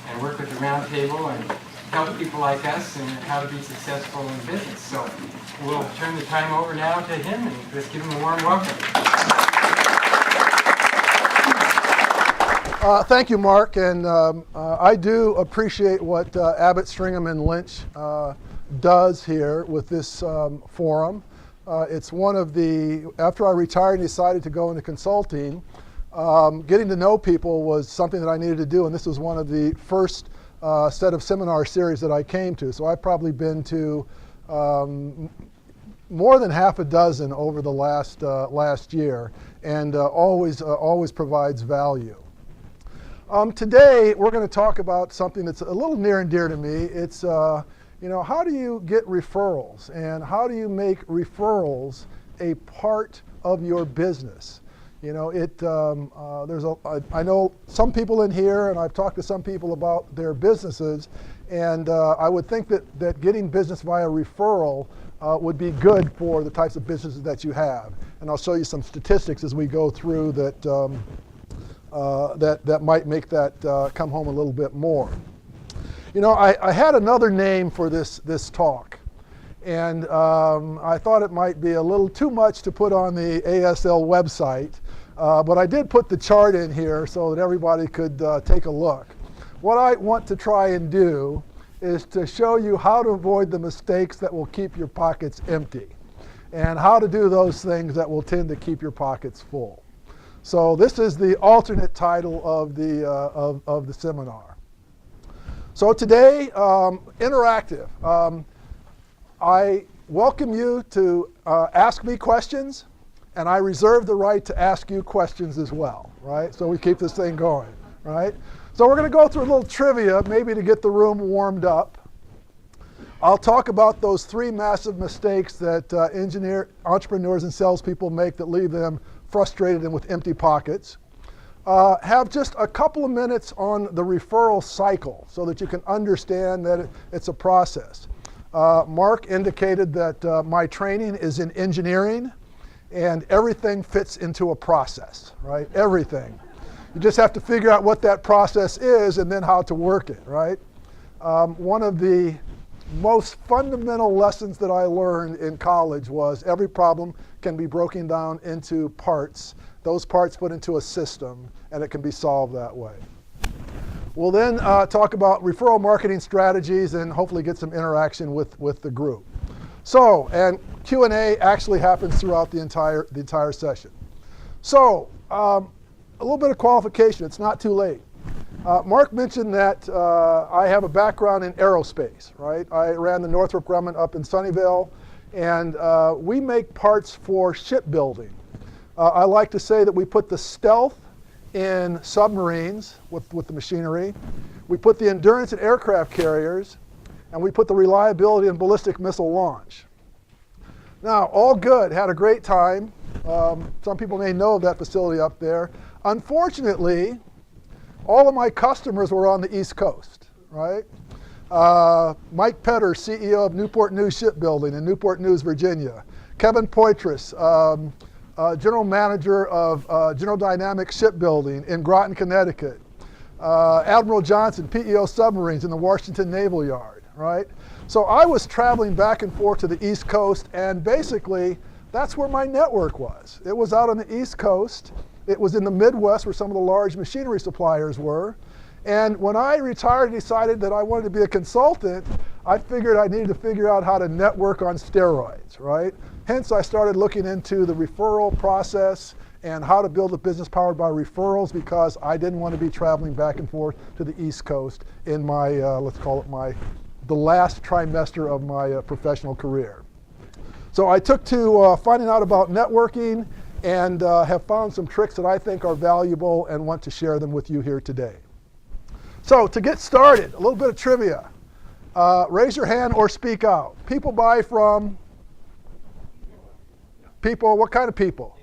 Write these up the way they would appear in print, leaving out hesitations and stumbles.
and work with the round table and help people like us in how to be successful in business. So we'll turn the time over now to him, and let's give him a warm welcome. Thank you, Mark, and I do appreciate what Abbott, Stringham, and Lynch does here with this forum. It's one of the, after I retired and decided to go into consulting, getting to know people was something that I needed to do, and this was one of the first set of seminar series that I came to. So I've probably been to more than half a dozen over the last year, and always provides value. Today we're going to talk about something that's a little near and dear to me. It's how do you get referrals, and how do you make referrals a part of your business? I know some people in here, and I've talked to some people about their businesses, and I would think that getting business via referral would be good for the types of businesses that you have. And I'll show you some statistics as we go through that that might make that come home a little bit more. I had another name for this talk, and I thought it might be a little too much to put on the ASL website, but I did put the chart in here so that everybody could take a look. What I want to try and do is to show you how to avoid the mistakes that will keep your pockets empty, and how to do those things that will tend to keep your pockets full. So this is the alternate title of the seminar. So today, interactive. I welcome you to ask me questions, and I reserve the right to ask you questions as well, right? So we keep this thing going, right? So we're going to go through a little trivia, maybe to get the room warmed up. I'll talk about those 3 massive mistakes that entrepreneurs and salespeople make that leave them frustrated and with empty pockets. Have just a couple of minutes on the referral cycle so that you can understand that it's a process. Mark indicated that my training is in engineering, and everything fits into a process, right? Everything. You just have to figure out what that process is and then how to work it, right? One of the most fundamental lessons that I learned in college was every problem can be broken down into parts. Those parts put into a system, and it can be solved that way. We'll then talk about referral marketing strategies and hopefully get some interaction with the group. So, and Q&A actually happens throughout the entire session. So, a little bit of qualification. It's not too late. Mark mentioned that I have a background in aerospace, right? I ran the Northrop Grumman up in Sunnyvale, and we make parts for shipbuilding. I like to say that we put the stealth in submarines with the machinery. We put the endurance in aircraft carriers, and we put the reliability in ballistic missile launch. Now, all good, had a great time. Some people may know of that facility up there. Unfortunately, all of my customers were on the East Coast, right? Mike Petter, CEO of Newport News Shipbuilding in Newport News, Virginia. Kevin Poitras, General Manager of General Dynamics Shipbuilding in Groton, Connecticut. Admiral Johnson, PEO Submarines in the Washington Naval Yard, right? So I was traveling back and forth to the East Coast, and basically that's where my network was. It was out on the East Coast. It was in the Midwest where some of the large machinery suppliers were. And when I retired and decided that I wanted to be a consultant, I figured I needed to figure out how to network on steroids, right? Hence, I started looking into the referral process and how to build a business powered by referrals, because I didn't want to be traveling back and forth to the East Coast in my, let's call it the last trimester of my professional career. So I took to finding out about networking, and have found some tricks that I think are valuable and want to share them with you here today. So to get started, a little bit of trivia. Raise your hand or speak out. People buy from people, what kind of people?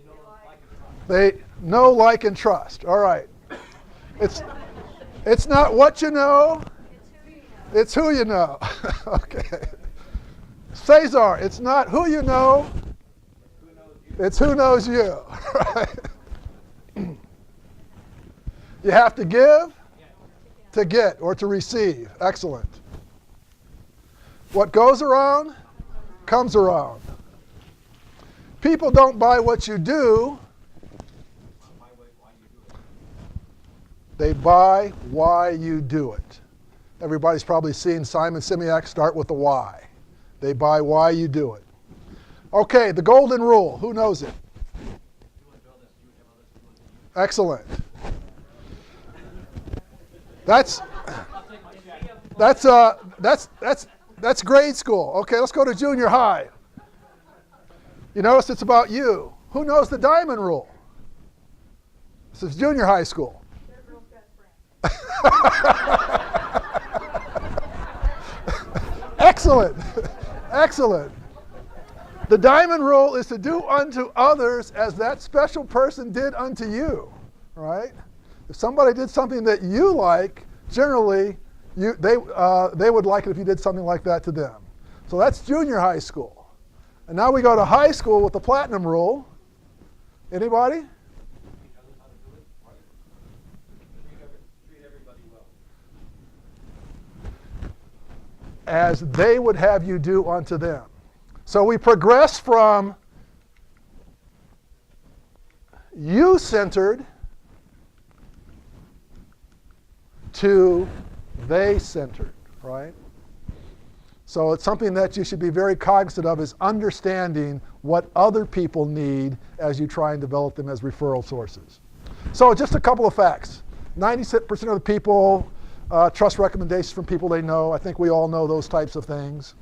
They know, like, and trust. All right. It's not what you know, it's who you know. Okay. Cesar, it's not who you know, it's who knows you. Right? You have to give, To get or to receive. Excellent. What goes around comes around. People don't buy what you do. They buy why you do it. Everybody's probably seen Simon Sinek start with the why. They buy why you do it. Okay, the golden rule. Who knows it? Excellent. That's grade school. Okay, let's go to junior high. You notice it's about you. Who knows the diamond rule? This is junior high school. Excellent. Excellent. The diamond rule is to do unto others as that special person did unto you, right? If somebody did something that you like, generally, they would like it if you did something like that to them. So that's junior high school. And now we go to high school with the platinum rule. Anybody? As they would have you do unto them. So we progress from you-centered to they-centered, right? So it's something that you should be very cognizant of, is understanding what other people need as you try and develop them as referral sources. So just a couple of facts. 96% of the people trust recommendations from people they know. I think we all know those types of things.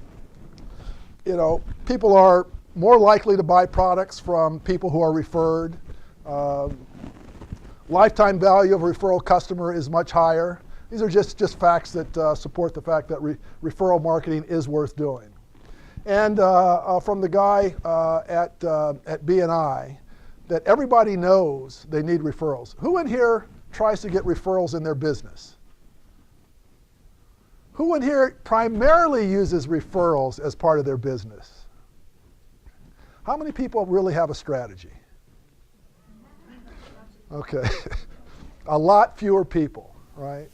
You know, people are more likely to buy products from people who are referred. Lifetime value of a referral customer is much higher. These are just facts that support the fact that referral marketing is worth doing. And from the guy at BNI, that everybody knows they need referrals. Who in here tries to get referrals in their business? Who in here primarily uses referrals as part of their business? How many people really have a strategy? Okay. A lot fewer people, right?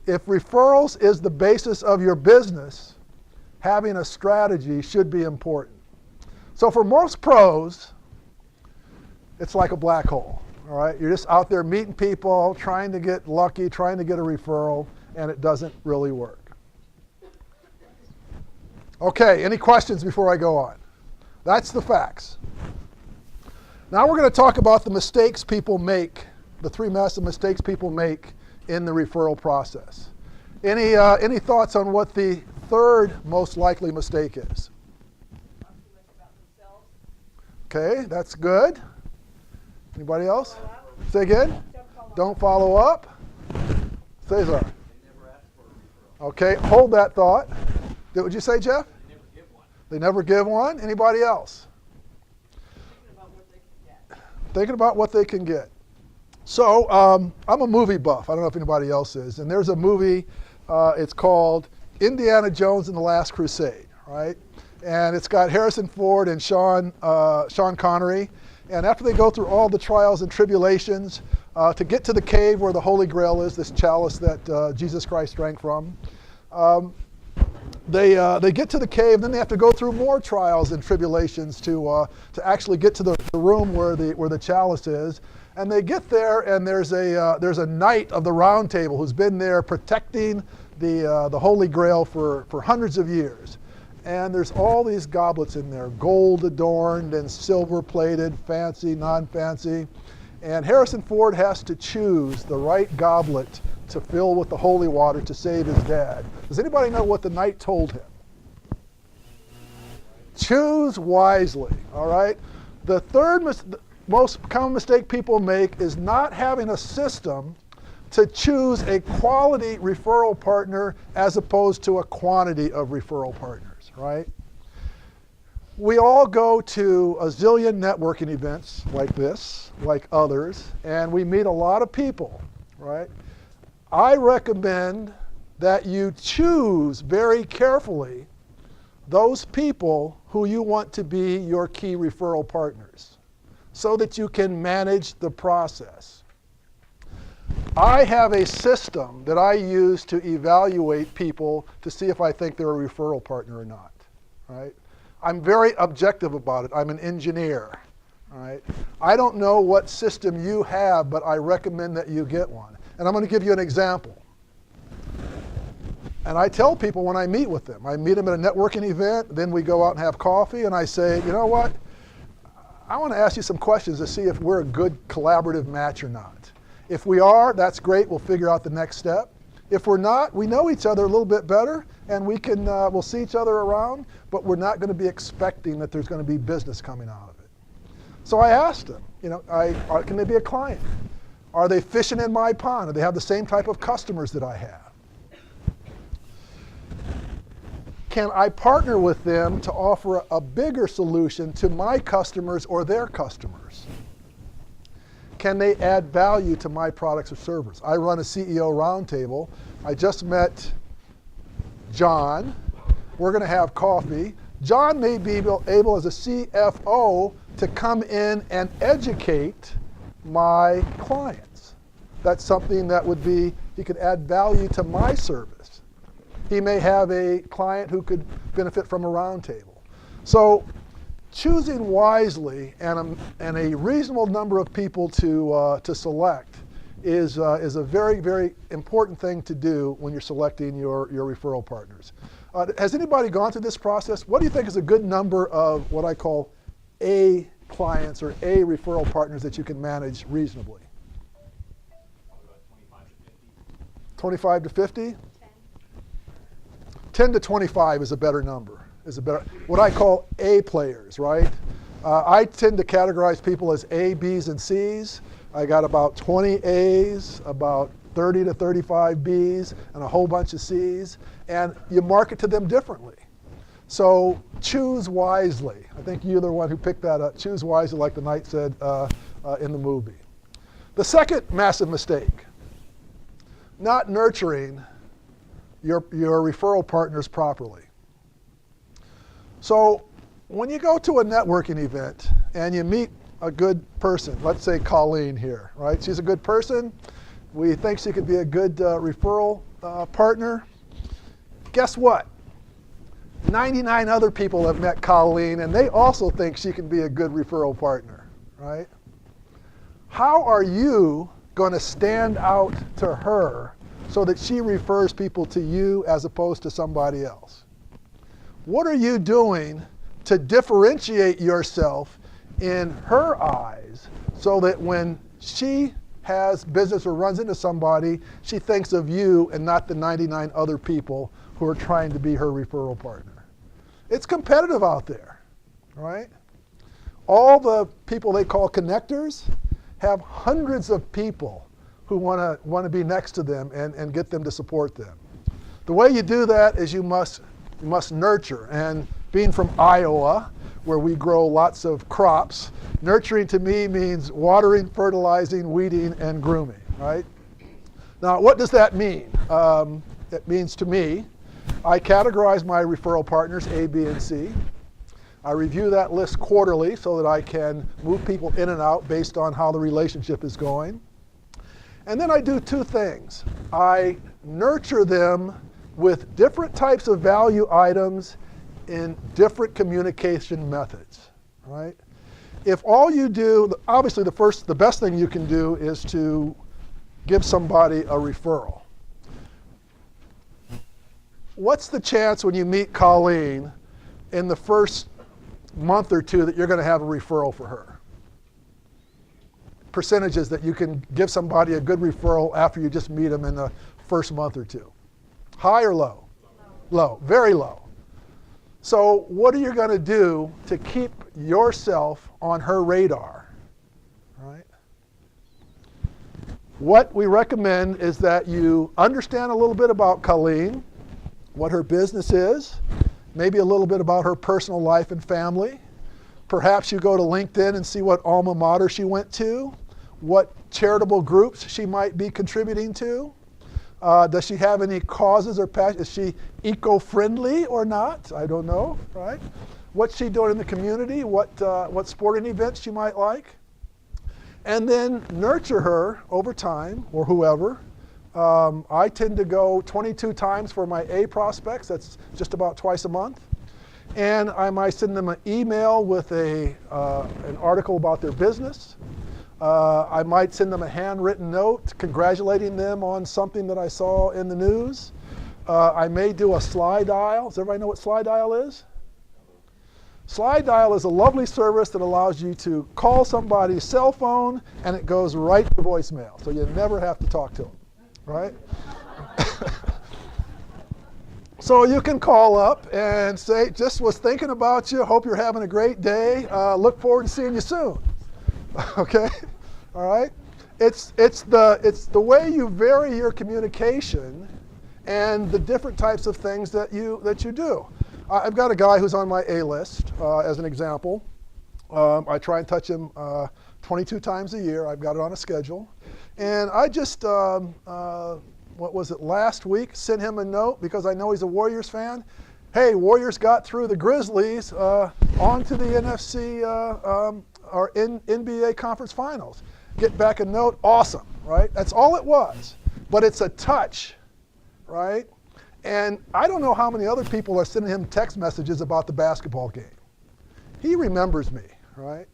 If referrals is the basis of your business, having a strategy should be important. So for most pros, it's like a black hole, all right? You're just out there meeting people, trying to get lucky, trying to get a referral, and it doesn't really work. Okay, any questions before I go on? That's the facts. Now we're going to talk about the mistakes people make, the three massive mistakes people make in the referral process. Any thoughts on what the third most likely mistake is? Okay, that's good. Anybody else? Say again? Don't follow up. Cesar. Okay, hold that thought. What would you say, Jeff? They never give one. Anybody else? Thinking about what they can get. So I'm a movie buff. I don't know if anybody else is. And there's a movie, it's called Indiana Jones and the Last Crusade, right? And it's got Harrison Ford and Sean Connery. And after they go through all the trials and tribulations to get to the cave where the Holy Grail is, this chalice that Jesus Christ drank from, they get to the cave, then they have to go through more trials and tribulations to actually get to the room where the chalice is. And they get there, and there's a knight of the Round Table who's been there protecting the Holy Grail for hundreds of years. And there's all these goblets in there, gold adorned and silver plated, fancy, non-fancy. And Harrison Ford has to choose the right goblet to fill with the holy water to save his dad. Does anybody know what the knight told him? Choose wisely, all right? The third most common mistake people make is not having a system to choose a quality referral partner as opposed to a quantity of referral partners, right? We all go to a zillion networking events like this, like others, and we meet a lot of people, right? I recommend that you choose very carefully those people who you want to be your key referral partners so that you can manage the process. I have a system that I use to evaluate people to see if I think they're a referral partner or not, right? I'm very objective about it. I'm an engineer, right? I don't know what system you have, but I recommend that you get one. And I'm going to give you an example. And I tell people when I meet with them, I meet them at a networking event, then we go out and have coffee, and I say, you know what? I want to ask you some questions to see if we're a good collaborative match or not. If we are, that's great. We'll figure out the next step. If we're not, we know each other a little bit better, and we'll see each other around, but we're not going to be expecting that there's going to be business coming out of it. So I asked them, can they be a client? Are they fishing in my pond? Do they have the same type of customers that I have? Can I partner with them to offer a bigger solution to my customers or their customers? Can they add value to my products or services? I run a CEO roundtable. I just met John. We're going to have coffee. John may be able as a CFO to come in and educate my clients. That's something that would be, he could add value to my service. He may have a client who could benefit from a roundtable. So choosing wisely and a reasonable number of people to select is a very, very important thing to do when you're selecting your referral partners. Has anybody gone through this process? What do you think is a good number of what I call A clients or A referral partners that you can manage reasonably? About 25 to 50? 10 to 25 is a better number. What I call A players, right? I tend to categorize people as A, Bs, and Cs. I got about 20 As, about 30 to 35 Bs, and a whole bunch of Cs. And you market to them differently. So choose wisely. I think you're the one who picked that up. Choose wisely, like the knight said in the movie. The second massive mistake, not nurturing your referral partners properly. So when you go to a networking event and you meet a good person, let's say Colleen here, right? She's a good person. We think she could be a good referral partner. Guess what? 99 other people have met Colleen, and they also think she can be a good referral partner, right? How are you going to stand out to her so that she refers people to you as opposed to somebody else? What are you doing to differentiate yourself in her eyes so that when she has business or runs into somebody, she thinks of you and not the 99 other people who are trying to be her referral partner? It's competitive out there, right? All the people they call connectors have hundreds of people who want to be next to them and get them to support them. The way you do that is you must nurture. And being from Iowa, where we grow lots of crops, nurturing to me means watering, fertilizing, weeding, and grooming, right? Now, what does that mean? It means to me, I categorize my referral partners A, B, and C. I review that list quarterly so that I can move people in and out based on how the relationship is going. And then I do two things. I nurture them with different types of value items in different communication methods, right? If all you do, obviously the best thing you can do is to give somebody a referral. What's the chance when you meet Colleen in the first month or two that you're going to have a referral for her? Percentages that you can give somebody a good referral after you just meet them in the first month or two. High or low? Low, very low. So what are you going to do to keep yourself on her radar, right? What we recommend is that you understand a little bit about Colleen, what her business is, maybe a little bit about her personal life and family. Perhaps you go to LinkedIn and see what alma mater she went to, what charitable groups she might be contributing to. Does she have any causes or passion? Is she eco-friendly or not? I don't know, right? What's she doing in the community? What sporting events she might like? and then nurture her over time, or whoever. I tend to go 22 times for my A prospects. That's just about twice a month. And I might send them an email with an article about their business. I might send them a handwritten note congratulating them on something that I saw in the news. I may do a slide dial. Does everybody know what slide dial is? Slide dial is a lovely service that allows you to call somebody's cell phone and it goes right to voicemail. So you never have to talk to them, right? So you can call up and say, just was thinking about you, hope you're having a great day, look forward to seeing you soon. Okay? All right? It's the way you vary your communication and the different types of things that you do. I've got a guy who's on my A list, as an example. I try and touch him 22 times a year. I've got it on a schedule. And I just, what was it, last week, sent him a note because I know he's a Warriors fan. Hey, Warriors got through the Grizzlies on to the NFC or NBA Conference Finals. Get back a note, awesome, right? That's all it was. But it's a touch, right? And I don't know how many other people are sending him text messages about the basketball game. He remembers me, right?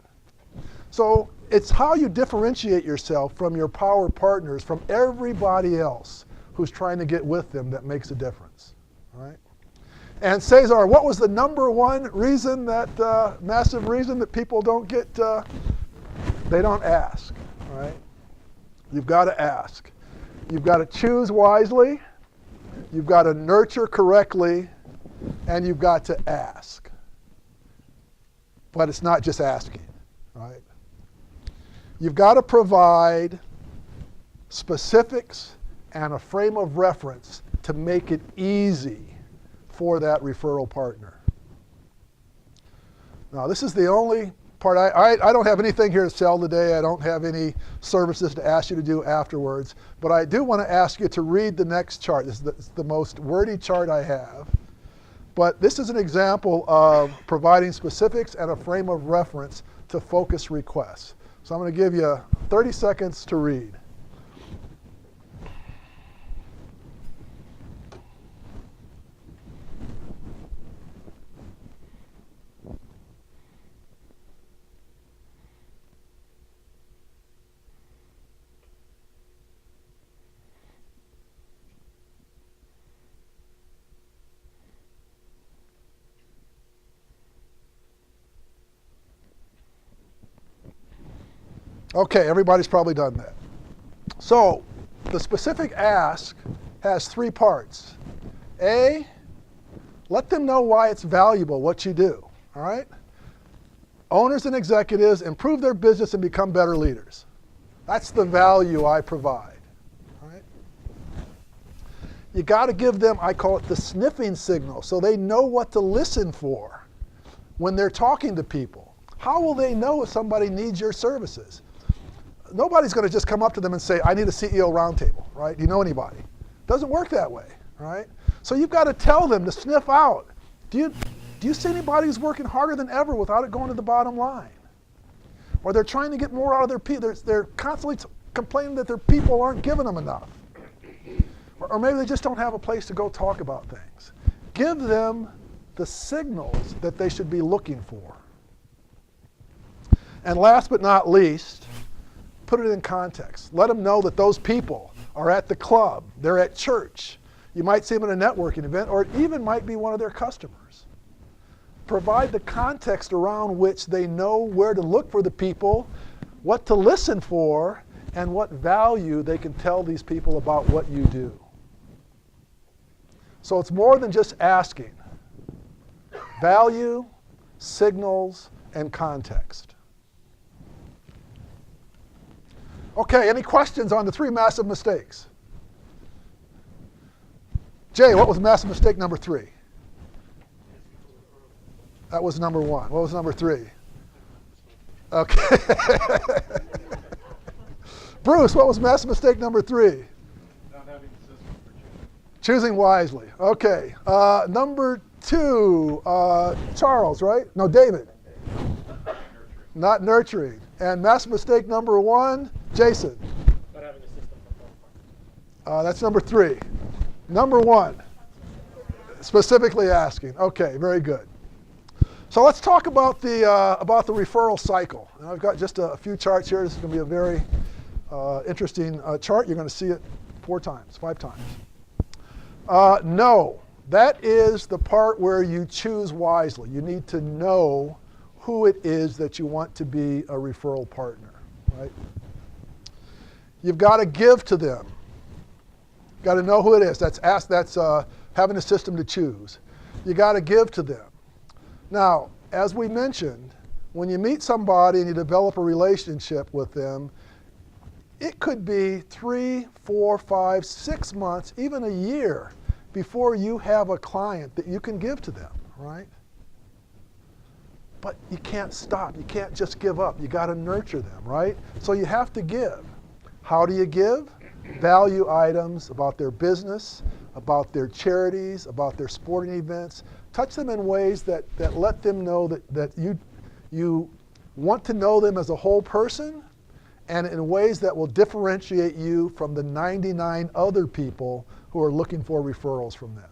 So it's how you differentiate yourself from your power partners, from everybody else who's trying to get with them that makes a difference, right? And Cesar, what was the number one reason that, massive reason that people don't get, they don't ask, right? You've got to ask. You've got to choose wisely. You've got to nurture correctly, and you've got to ask. But it's not just asking, right? You've got to provide specifics and a frame of reference to make it easy for that referral partner. Now, this is the only part. I don't have anything here to sell today. I don't have any services to ask you to do afterwards. But I do want to ask you to read the next chart. This is the most wordy chart I have. But this is an example of providing specifics and a frame of reference to focus requests. So I'm going to give you 30 seconds to read. Okay, everybody's probably done that. So the specific ask has three parts. A, let them know why it's valuable, what you do, all right? Owners and executives improve their business and become better leaders. That's the value I provide, all right? You got to give them, I call it the sniffing signal, so they know what to listen for when they're talking to people. How will they know if somebody needs your services? Nobody's going to just come up to them and say, I need a CEO roundtable, right? Do you know anybody? Doesn't work that way, right? So you've got to tell them to sniff out. Do you see anybody who's working harder than ever without it going to the bottom line? Or they're trying to get more out of their people. They're constantly complaining that their people aren't giving them enough. Or maybe they just don't have a place to go talk about things. Give them the signals that they should be looking for. And last but not least, put it in context. Let them know that those people are at the club, they're at church. You might see them at a networking event, or it even might be one of their customers. Provide the context around which they know where to look for the people, what to listen for, and what value they can tell these people about what you do. So it's more than just asking. Value, signals, and context. Okay, any questions on the three massive mistakes? Jay, what was massive mistake number 3? That was number 1. What was number 3? Okay. Bruce, what was massive mistake number 3? Not having a system for Choosing wisely. Okay. Number 2, Charles, right? No, David. Not nurturing. And mass mistake number 1, Jason. Not having a system for both. That's number 3. Number 1, specifically asking. Okay, very good. So let's talk about the referral cycle. And I've got just a few charts here. This is going to be a very interesting chart. You're going to see it 4 times, 5 times. No, that is the part where you choose wisely. You need to know who it is that you want to be a referral partner, right? You've got to give to them. Got to know who it is. That's having a system to choose. You got to give to them. Now, as we mentioned, when you meet somebody and you develop a relationship with them, it could be 3, 4, 5, 6 months, even a year before you have a client that you can give to them, right? But you can't stop. You can't just give up. You got to nurture them, right? So you have to give. How do you give? Value items about their business, about their charities, about their sporting events. Touch them in ways that let them know that you want to know them as a whole person, and in ways that will differentiate you from the 99 other people who are looking for referrals from them.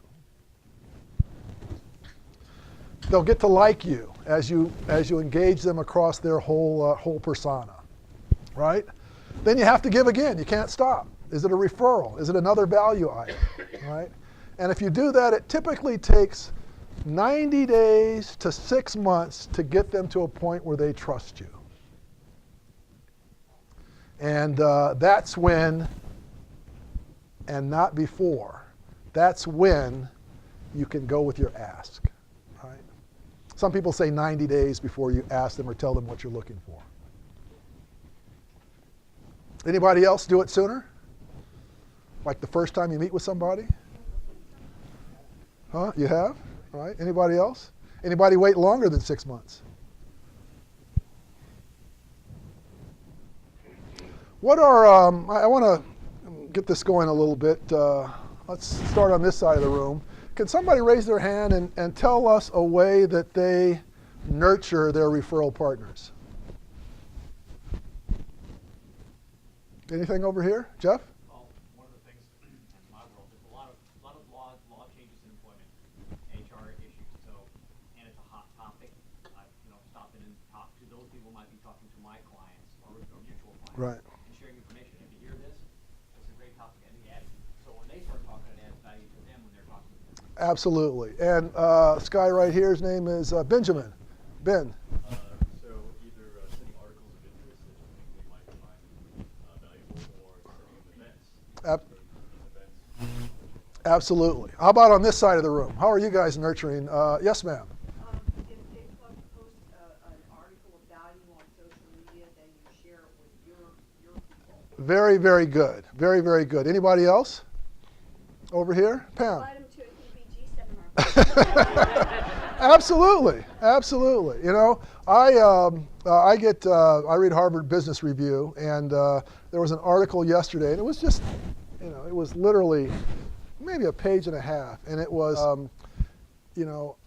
They'll get to like you as you engage them across their whole persona, right? Then you have to give again. You can't stop. Is it a referral? Is it another value item, right? And if you do that, it typically takes 90 days to 6 months to get them to a point where they trust you. And that's when, and not before, that's when you can go with your ask, right? Some people say 90 days before you ask them or tell them what you're looking for. Anybody else do it sooner? Like the first time you meet with somebody? Huh? You have? All right. Anybody else? Anybody wait longer than 6 months? What are, I want to get this going a little bit. Let's start on this side of the room. Can somebody raise their hand and tell us a way that they nurture their referral partners? Anything over here? Jeff? Well, one of the things in my world, there's a lot of law changes in employment, HR issues. So, and it's a hot topic. Stop in and talk to those people who might be talking to my clients or mutual clients. Right. And sharing information. If you hear this, it's a great topic. And so when they start talking, it adds value to them when they're talking to them. Absolutely. And this guy right here, his name is Benjamin. Ben. So either sending articles of interest that you think we might find valuable, or setting events. Absolutely. How about on this side of the room? How are you guys nurturing? Yes, ma'am. If they post an article of value on social media, then you share it with your people. Very, very good. Very, very good. Anybody else? Over here? Pam. Invite them to an EBG seminar. Absolutely, absolutely. You know, I read Harvard Business Review, and there was an article yesterday, and it was just, it was literally maybe a page and a half, and it was,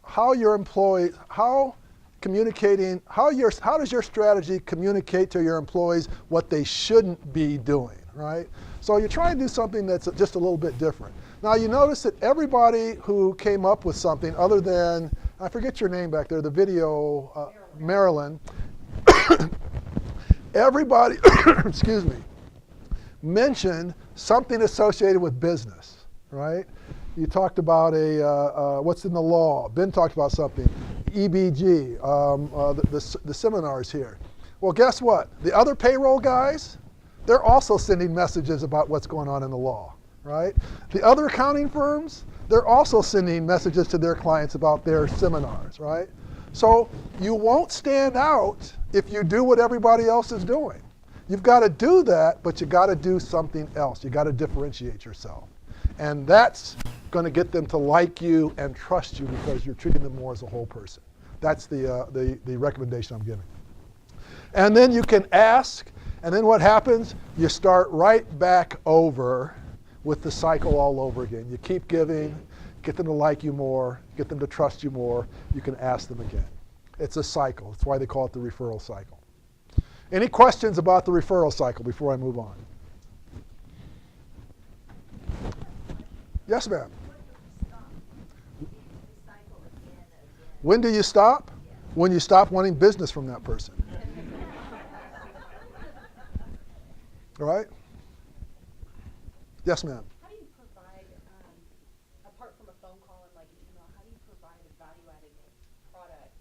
how your employees, how does your strategy communicate to your employees what they shouldn't be doing, right? So you try and do something that's just a little bit different. Now you notice that everybody who came up with something other than, I forget your name back there, the video, Marilyn, everybody, excuse me, mentioned something associated with business, right? You talked about what's in the law. Ben talked about something, EBG, the seminars here. Well, guess what? The other payroll guys, they're also sending messages about what's going on in the law, right? The other accounting firms, they're also sending messages to their clients about their seminars, right? So you won't stand out if you do what everybody else is doing. You've got to do that, but you got to do something else. You got to differentiate yourself. And that's going to get them to like you and trust you because you're treating them more as a whole person. That's the recommendation I'm giving. And then you can ask, and then what happens? You start right back over with the cycle all over again. You keep giving, get them to like you more, get them to trust you more. You can ask them again. It's a cycle. That's why they call it the referral cycle. Any questions about the referral cycle before I move on? Yes, ma'am. When do you stop? When you stop wanting business from that person. All right? Yes, ma'am. How do you provide, apart from a phone call and like an email, how do you provide a value-added product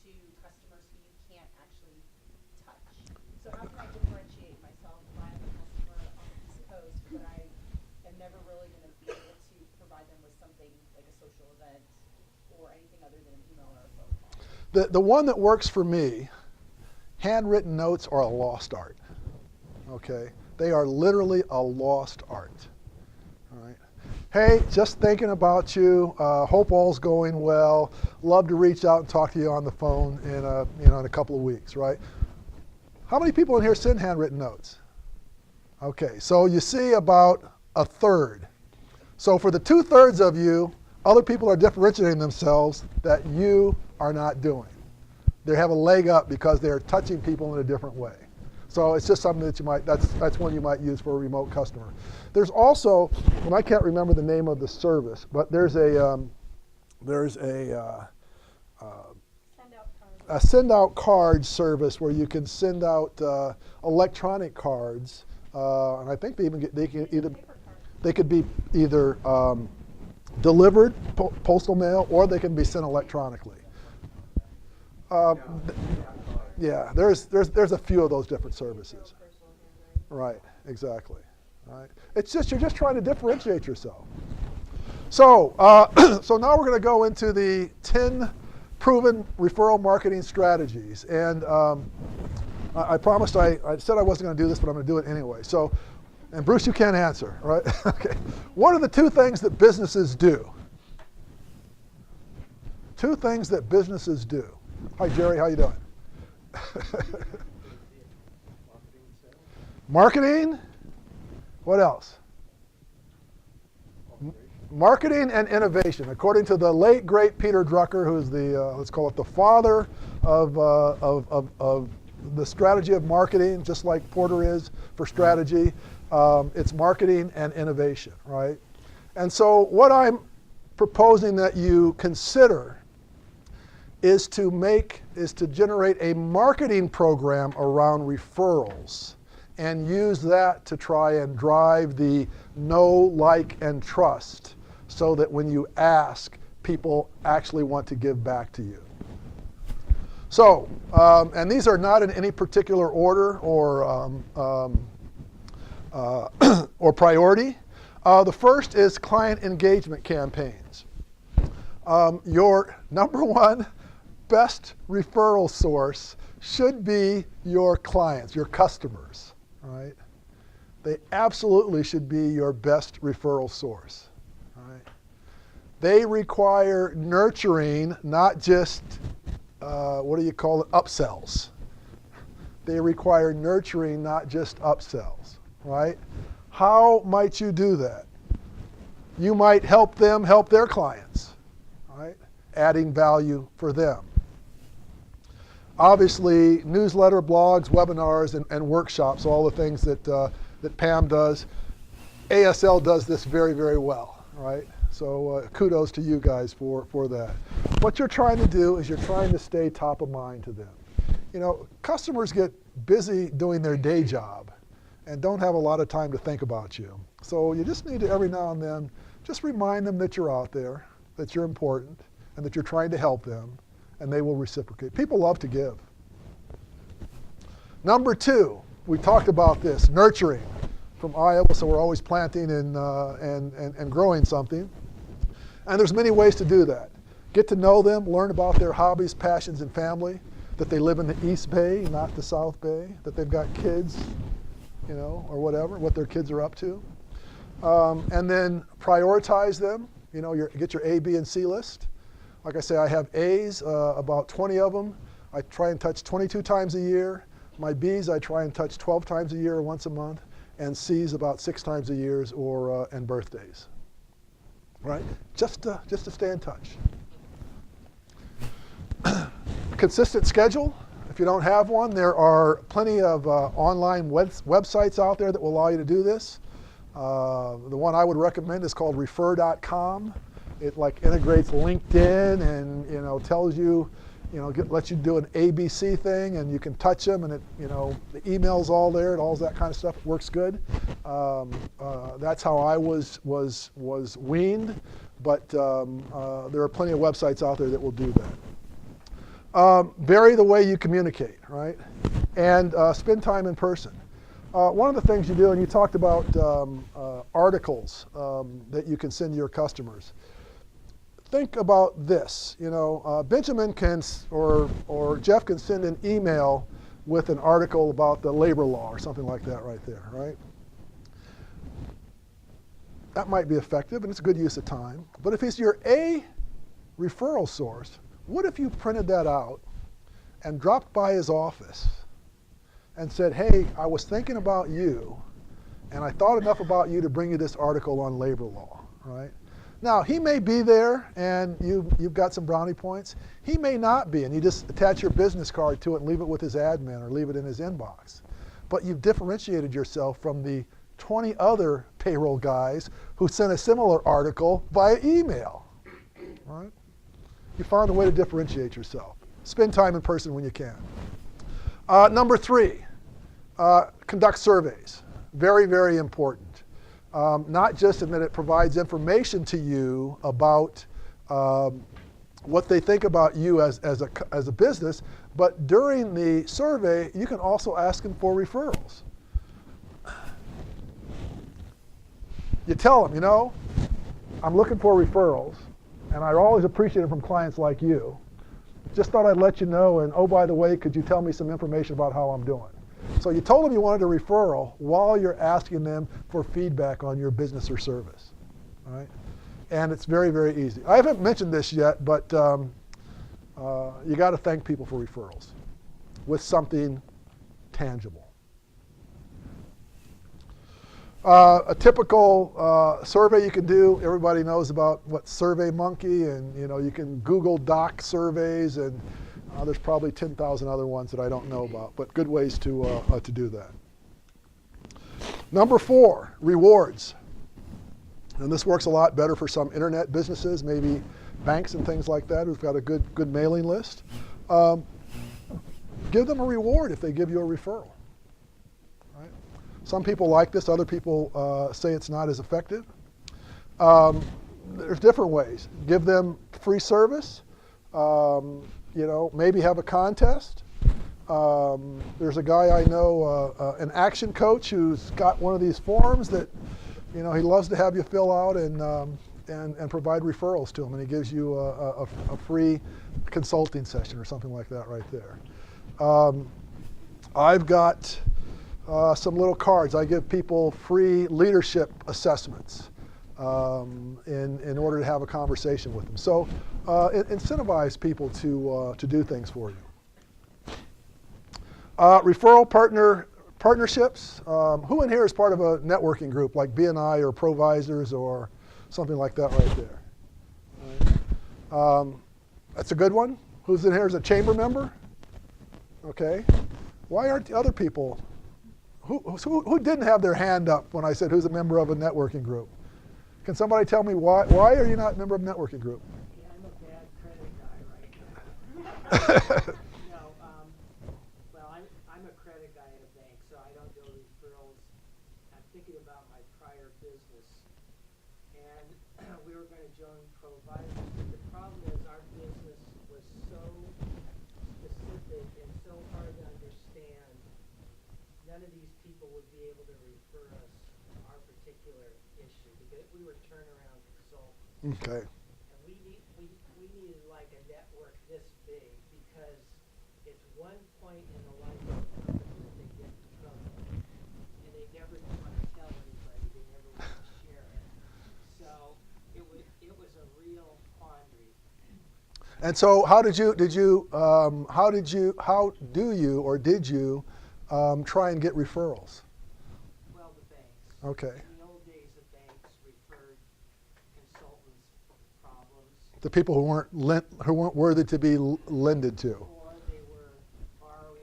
to customers who you can't actually touch? So how can I differentiate myself if I have a customer on the East Coast, but I am never really going to be able to provide them with something like a social event or anything other than an email or a phone call? The one that works for me, handwritten notes are a lost art. Okay? They are literally a lost art. All right? Hey, just thinking about you. Hope all's going well. Love to reach out and talk to you on the phone in a couple of weeks, right? How many people in here send handwritten notes? Okay, so you see about a third. So for the 2/3 of you, other people are differentiating themselves that you are not doing. They have a leg up because they're touching people in a different way. So it's just something that you might, that's one you might use for a remote customer. There's also, and I can't remember the name of the service, but there's a send out cards service where you can send out electronic cards, and I think they could be either delivered postal mail or they can be sent electronically. Yeah, there's a few of those different services. Right, exactly. Right. It's just you're just trying to differentiate yourself. So so now we're going to go into the 10 proven referral marketing strategies. And I promised I said I wasn't going to do this, but I'm going to do it anyway. So, and Bruce, you can't answer, right? Okay. What are the 2 things that businesses do? 2 things that businesses do. Hi, Jerry. How you doing? Marketing. What else? Marketing and innovation. According to the late great Peter Drucker, who is the let's call it the father of the strategy of marketing, just like Porter is for strategy, it's marketing and innovation, right? And so what I'm proposing that you consider is to generate a marketing program around referrals and use that to try and drive the know, like, and trust so that when you ask, people actually want to give back to you. So, and these are not in any particular order or priority. The first is client engagement campaigns. Your number one best referral source should be your clients, your customers, right? They absolutely should be your best referral source, right? They require nurturing, not just, upsells. They require nurturing, not just upsells, right? How might you do that? You might help them help their clients, right? Adding value for them. Obviously, newsletter, blogs, webinars, and workshops, all the things that Pam does. ASL does this very, very well, right? So kudos to you guys for that. What you're trying to do is you're trying to stay top of mind to them. You know, customers get busy doing their day job and don't have a lot of time to think about you. So you just need to, every now and then, just remind them that you're out there, that you're important, and that you're trying to help them, and they will reciprocate. People love to give. Number 2, we talked about this, nurturing from Iowa, so we're always planting and growing something. And there's many ways to do that. Get to know them, learn about their hobbies, passions, and family, that they live in the East Bay, not the South Bay, that they've got kids, you know, or whatever, what their kids are up to. And then prioritize them, you know, get your A, B, and C list. Like I say, I have A's, about 20 of them. I try and touch 22 times a year. My B's I try and touch 12 times a year or once a month. And C's about 6 times a year and birthdays. Right? Just to stay in touch. Consistent schedule. If you don't have one, there are plenty of online websites out there that will allow you to do this. The one I would recommend is called refer.com. It like integrates LinkedIn and tells you, lets you do an ABC thing, and you can touch them, and the email's all there and all that kind of stuff. It works good. That's how I was weaned, but there are plenty of websites out there that will do that. Vary the way you communicate, right? And spend time in person. One of the things you do, and you talked about articles that you can send to your customers. Think about this. Benjamin can or Jeff can send an email with an article about the labor law or something like that right there, right? That might be effective, and it's a good use of time. But if it's your A referral source, what if you printed that out and dropped by his office and said, hey, I was thinking about you, and I thought enough about you to bring you this article on labor law, right? Now, he may be there, and you've got some brownie points. He may not be, and you just attach your business card to it and leave it with his admin or leave it in his inbox. But you've differentiated yourself from the 20 other payroll guys who sent a similar article via email, right? You found a way to differentiate yourself. Spend time in person when you can. Number 3, conduct surveys. Very, very important. Not just in that it provides information to you about what they think about you as a business, but during the survey, you can also ask them for referrals. You tell them, I'm looking for referrals, and I always appreciate it from clients like you. Just thought I'd let you know, and oh, by the way, could you tell me some information about how I'm doing? So you told them you wanted a referral while you're asking them for feedback on your business or service, all right? And it's very, very easy. I haven't mentioned this yet, but you got to thank people for referrals with something tangible. A typical survey you can do, everybody knows about what SurveyMonkey, and you can Google Doc surveys, and there's probably 10,000 other ones that I don't know about, but good ways to do that. Number 4, rewards. And this works a lot better for some internet businesses, maybe banks and things like that who've got a good mailing list. Give them a reward if they give you a referral. Right? Some people like this, other people say it's not as effective. There's different ways. Give them free service. Maybe have a contest. There's a guy I know, an action coach, who's got one of these forms that, he loves to have you fill out and provide referrals to him, and he gives you a free consulting session or something like that right there. I've got some little cards. I give people free leadership assessments in order to have a conversation with them. So incentivize people to do things for you. Referral partnerships. Who in here is part of a networking group like BNI or Provisors or something like that right there? All right. That's a good one. Who's in here is a chamber member? Okay. Why aren't the other people? Who didn't have their hand up when I said who's a member of a networking group? Can somebody tell me why are you not a member of a networking group? Yeah, I'm a bad credit guy right now. Well, I'm a credit guy at a bank, so I don't do referrals. I'm thinking about my prior business, and we were going to join Providers, but the problem is our business was so specific and so hard to understand. None of these people would be able to refer us our particular issue because we were turnaround consultants. Okay. And we needed like a network this big because it's one point in the life of a company that they get in trouble, and they never want to tell anybody. They never want to share it. So it was a real quandary. And so how do you try and get referrals? Well, the banks. Okay. In the old days, the banks referred consultants problems, The people who weren't worthy to be lended to. or they were borrowing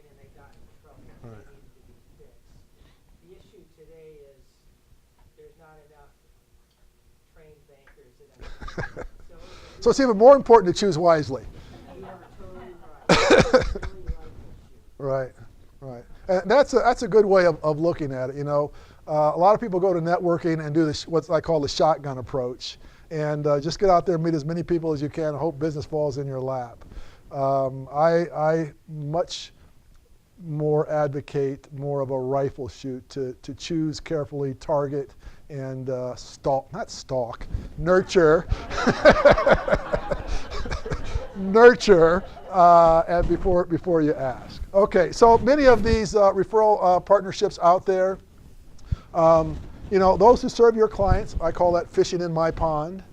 So it's even more important to choose wisely. You are totally right. Really like this. Right. And that's a good way of looking at it. A lot of people go to networking and do what I call the shotgun approach, and just get out there and meet as many people as you can and hope business falls in your lap. I much more advocate more of a rifle shoot to choose carefully, target, and nurture. Nurture and before you ask. Okay, so many of these referral partnerships out there, those who serve your clients, I call that fishing in my pond.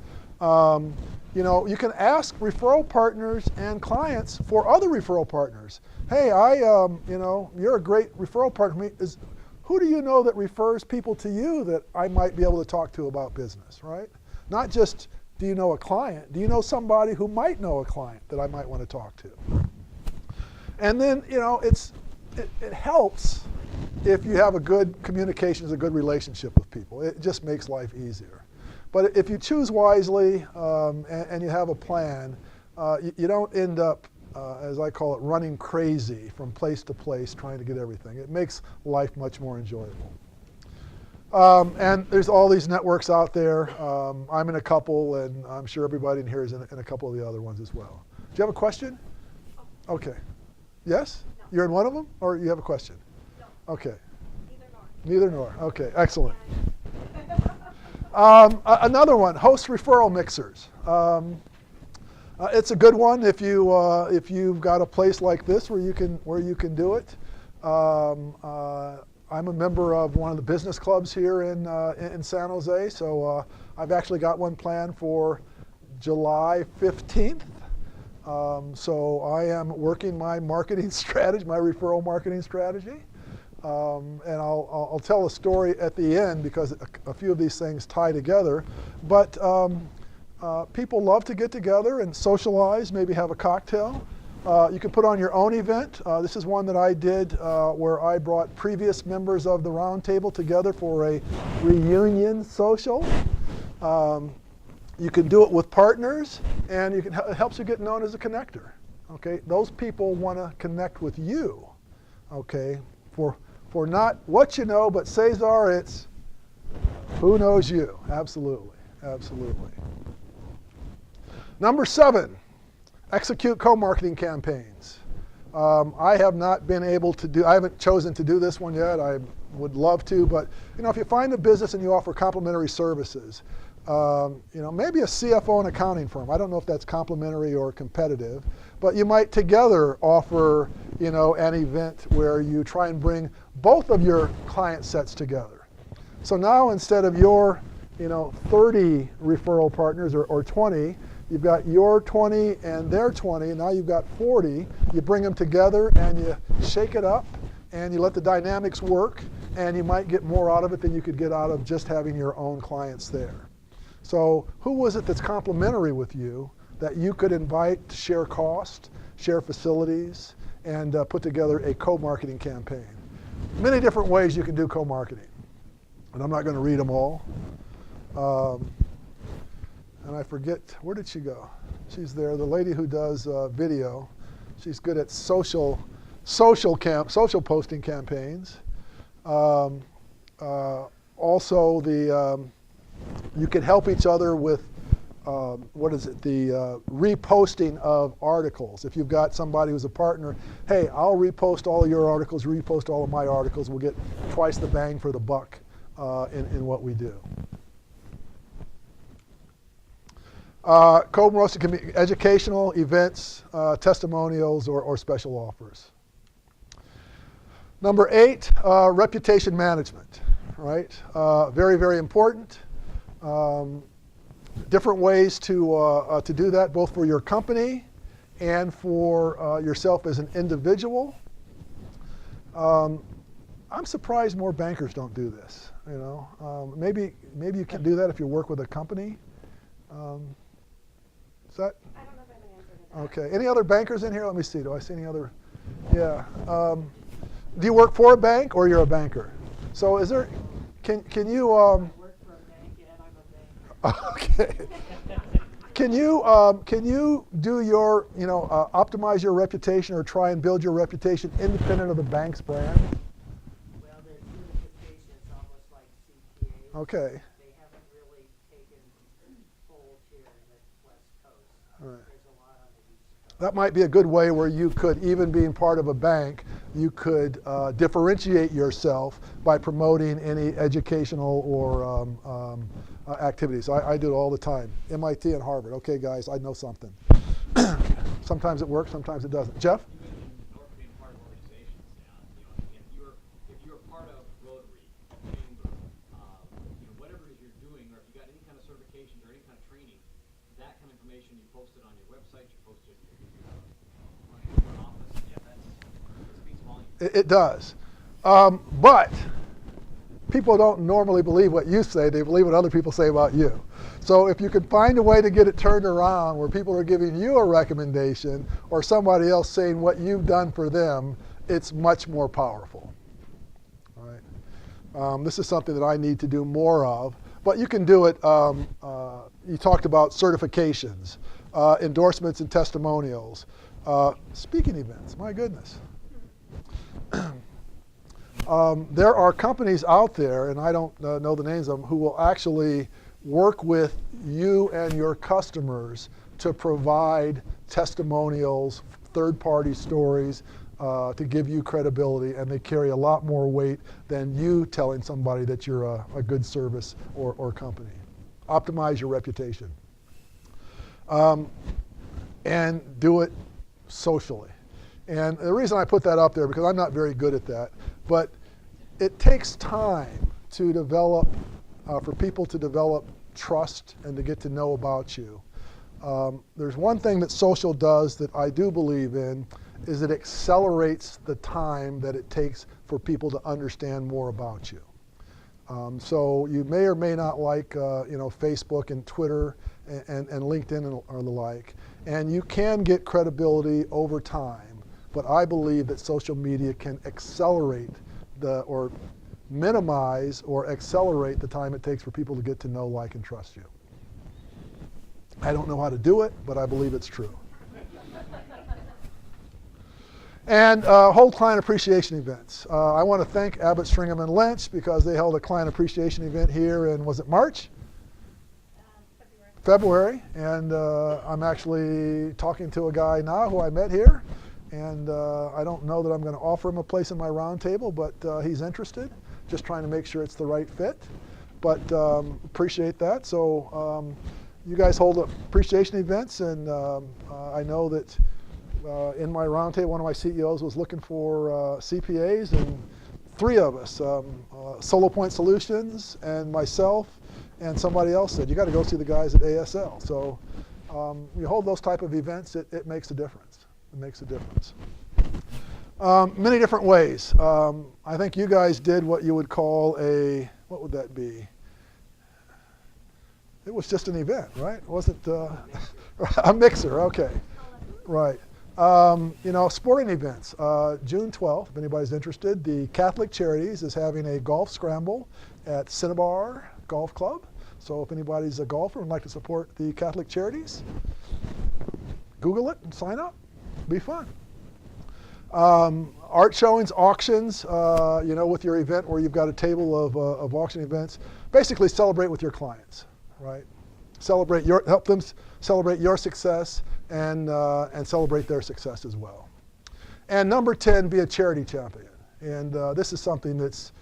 You can ask referral partners and clients for other referral partners. Hey, you're a great referral partner for me. Who do you know that refers people to you that I might be able to talk to about business, right? Not just, do you know a client? Do you know somebody who might know a client that I might want to talk to? And then, it helps if you have a good communications, a good relationship with people. It just makes life easier. But if you choose wisely and you have a plan, you don't end up, as I call it, running crazy from place to place trying to get everything. It makes life much more enjoyable. And there's all these networks out there. I'm in a couple, and I'm sure everybody in here is in a couple of the other ones as well. Do you have a question? Okay. Yes? No. You're in one of them, or you have a question? No. Okay. Neither nor. Neither nor. Okay, excellent. Another one, host referral mixers. It's a good one if you've got a place like this where you can do it. I'm a member of one of the business clubs here in San Jose, so I've actually got one planned for July 15th. So I am working my marketing strategy, my referral marketing strategy. And I'll tell a story at the end because a few of these things tie together. But people love to get together and socialize, maybe have a cocktail. You can put on your own event. This is one that I did where I brought previous members of the round table together for a reunion social. You can do it with partners, and it helps you get known as a connector. Okay, those people want to connect with you. Okay, for not what you know, but Cesar, it's who knows you. Absolutely, absolutely. Number 7, execute co-marketing campaigns. I have not been able to do, I haven't chosen to do this one yet. I would love to, but if you find a business and you offer complementary services, maybe a CFO and accounting firm. I don't know if that's complementary or competitive, but you might together offer, an event where you try and bring both of your client sets together. So now instead of your, 30 referral partners or 20, you've got your 20 and their 20, and now you've got 40. You bring them together and you shake it up and you let the dynamics work, and you might get more out of it than you could get out of just having your own clients there. So who was it that's complementary with you that you could invite to share cost, share facilities, and put together a co-marketing campaign? Many different ways you can do co-marketing, and I'm not going to read them all. And I forget, where did she go? She's there, the lady who does video. She's good at social posting campaigns. Also, you can help each other with the reposting of articles. If you've got somebody who's a partner, hey, I'll repost all of your articles, repost all of my articles. We'll get twice the bang for the buck in what we do. Co-roasting can be educational, events, testimonials, or special offers. Number 8, reputation management. Right? Very, very important. Different ways to do that, both for your company and for yourself as an individual. I'm surprised more bankers don't do this. Maybe you can do that if you work with a company. Is that? I don't know if I have an answer to that. Okay. Any other bankers in here? Let me see. Do I see any other? Yeah. Do you work for a bank or you're a banker? So is there? Can you? I work for a bank and I'm a banker. Okay. Can you do your, optimize your reputation or try and build your reputation independent of the bank's brand? Well, the certification is almost like CPA. Okay. They haven't really taken hold here in the West Coast. All right. There's a lot on the East Coast. That might be a good way where you could, even being part of a bank, you could differentiate yourself by promoting any educational or activities. I do it all the time. MIT and Harvard. Okay, guys, I know something. Sometimes it works, sometimes it doesn't. Jeff? Or being part of organizations, if you're part of Rotary, Chamber, whatever it is you're doing, or if you got any kind of certifications or any kind of training, that kind of information you post it on your website, you post it in your office. Yeah, it speaks volumes. It does. But people don't normally believe what you say. They believe what other people say about you. So if you can find a way to get it turned around where people are giving you a recommendation or somebody else saying what you've done for them, it's much more powerful. All right. This is something that I need to do more of. But you can do it. You talked about certifications, endorsements and testimonials, speaking events. My goodness. There are companies out there, and I don't know the names of them, who will actually work with you and your customers to provide testimonials, third-party stories, to give you credibility, and they carry a lot more weight than you telling somebody that you're a good service or company. Optimize your reputation. And do it socially. And the reason I put that up there, because I'm not very good at that, but it takes time to develop, for people to develop trust and to get to know about you. There's one thing that social does that I do believe in, is it accelerates the time that it takes for people to understand more about you. So you may or may not like Facebook and Twitter and LinkedIn or the like, and you can get credibility over time. But I believe that social media can accelerate or minimize or accelerate the time it takes for people to get to know, like, and trust you. I don't know how to do it, but I believe it's true. And hold client appreciation events. I want to thank Abbott, Stringham, and Lynch because they held a client appreciation event here in, was it March? February. And I'm actually talking to a guy now who I met here. And I don't know that I'm going to offer him a place in my round table, but he's interested. Just trying to make sure it's the right fit. But appreciate that. So you guys hold appreciation events, and I know that in my round table, one of my CEOs was looking for CPAs, and 3 of us, Solo Point Solutions and myself and somebody else said, you got to go see the guys at ASL. So you hold those type of events, it makes a difference. It makes a difference. Many different ways. I think you guys did what you would call a, what would that be? It was just an event, right? It wasn't a mixer, okay. Right. Sporting events. June 12th, if anybody's interested, the Catholic Charities is having a golf scramble at Cinnabar Golf Club. So if anybody's a golfer and would like to support the Catholic Charities, Google it and sign up. Be fun. Art showings, auctions, with your event where you've got a table of auction events. Basically celebrate with your clients, right? Help them celebrate your success and celebrate their success as well. And number 10, be a charity champion. And this is something that's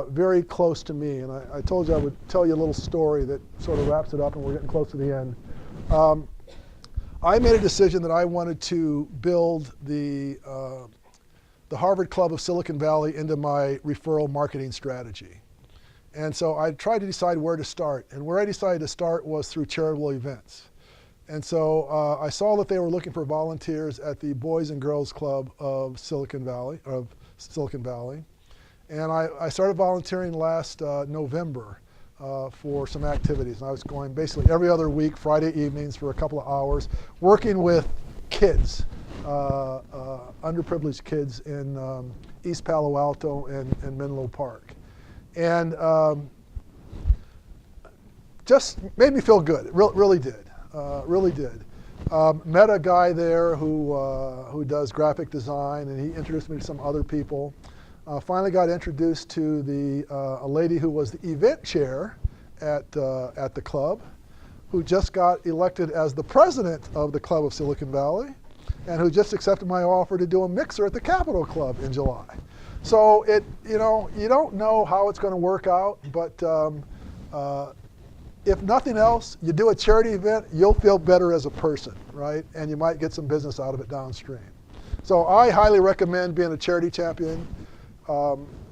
very close to me. And I told you I would tell you a little story that sort of wraps it up, and we're getting close to the end. I made a decision that I wanted to build the Harvard Club of Silicon Valley into my referral marketing strategy. And so I tried to decide where to start. And where I decided to start was through charitable events. And so I saw that they were looking for volunteers at the Boys and Girls Club of Silicon Valley. And I started volunteering last November for some activities. And I was going basically every other week, Friday evenings for a couple of hours, working with kids, underprivileged kids in East Palo Alto and Menlo Park. And just made me feel good. It really did. really did. Met a guy there who does graphic design, and he introduced me to some other people. Finally got introduced to a lady who was the event chair at the club, who just got elected as the president of the Club of Silicon Valley, and who just accepted my offer to do a mixer at the Capitol Club in July. So you don't know how it's going to work out, but if nothing else, you do a charity event, you'll feel better as a person, right? And you might get some business out of it downstream. So I highly recommend being a charity champion.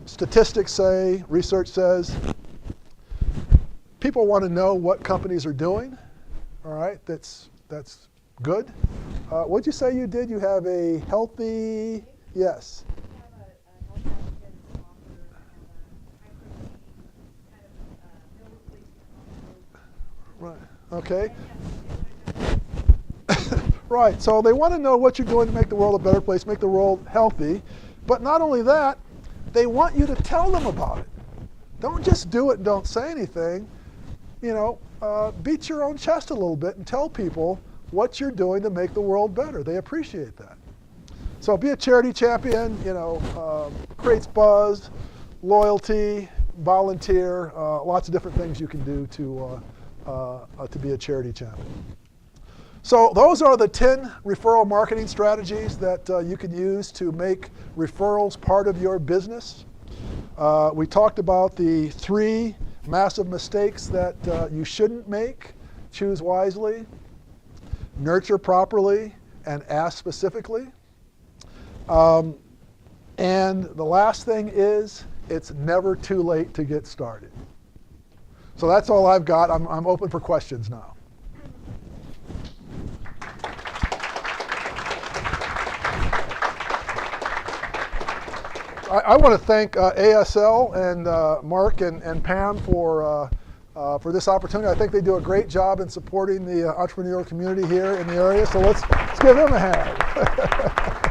Statistics say, research says, people want to know what companies are doing. All right, that's good. What'd you say you did? You have a healthy, yes. We have a health advocates offer and a high protein kind of meal replacement. Right, okay. Right, so they want to know what you're doing to make the world a better place, make the world healthy. But not only that, they want you to tell them about it. Don't just do it and don't say anything. Beat your own chest a little bit and tell people what you're doing to make the world better. They appreciate that. So be a charity champion, creates buzz, loyalty, volunteer, lots of different things you can do to be a charity champion. So those are the 10 referral marketing strategies that you can use to make referrals part of your business. We talked about the 3 massive mistakes that you shouldn't make. Choose wisely, nurture properly, and ask specifically. And the last thing is, it's never too late to get started. So that's all I've got. I'm open for questions now. I want to thank ASL and Mark and Pam for this opportunity. I think they do a great job in supporting the entrepreneurial community here in the area. So let's give them a hand.